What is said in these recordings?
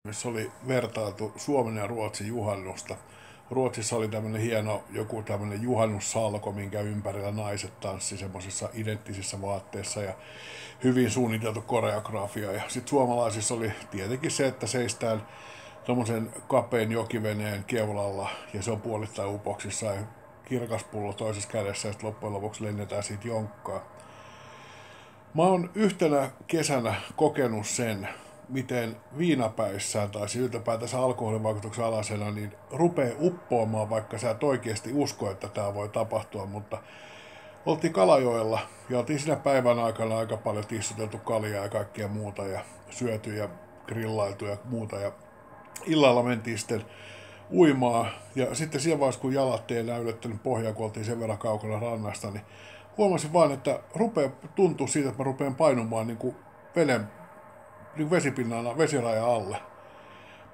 missä oli vertailtu Suomen ja Ruotsin juhannusta. Ruotsissa oli tämmöinen hieno joku tämmöinen juhannussalko, minkä ympärillä naiset tanssi semmoisissa identtisissä vaatteissa ja hyvin suunniteltu koreografia. Ja sitten suomalaisissa oli tietenkin se, että seistään tuommoisen kapean jokiveneen keulalla ja se on puolittain upoksissa ja kirkas pullo toisessa kädessä ja sitten loppujen lopuksi lennetään siitä jonkkaa. Mä oon yhtenä kesänä kokenut sen, miten viinapäissään tai yltäpäätänsä alkoholin vaikutuksen alasena niin rupeaa uppoamaan, vaikka sä et oikeasti usko, että tämä voi tapahtua, mutta oltiin Kalajoella ja oltiin siinä päivän aikana aika paljon tissuteltu kaljaa ja kaikkea muuta ja syöty ja grillailtu ja muuta ja illalla mentiin sitten uimaa ja sitten siinä vaiheessa kun jalat ei enää ylettänyt pohjaa, kun oltiin sen verran kaukana rannasta, niin huomasin vaan, että tuntuu siitä, että mä rupean painumaan niin kuin veden niin vesipinnalla, vesirajan alle.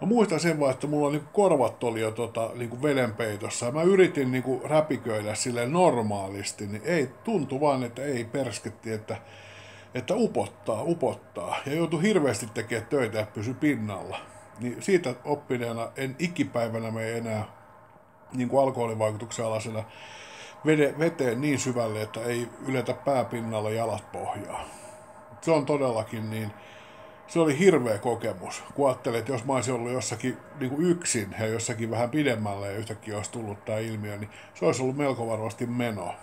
Mä muistan sen vaan, että mulla niin korvat oli jo niin vedenpeitossa ja mä yritin niin räpiköidä silleen normaalisti, niin ei tuntu vaan, että ei persketti, että upottaa. Ja joutui hirveästi tekemään töitä ja pysy pinnalla. Niin siitä oppineena en ikipäivänä mene enää niin kuin alkoholivaikutuksen alasena veteen niin syvälle, että ei yletä pääpinnalla jalat pohjaa. Se on todellakin niin. Se oli hirveä kokemus, kun ajattelin, että jos mä olisin ollut jossakin niin kuin yksin ja jossakin vähän pidemmällä ja yhtäkkiä olisi tullut tämä ilmiö, niin se olisi ollut melko varmasti meno.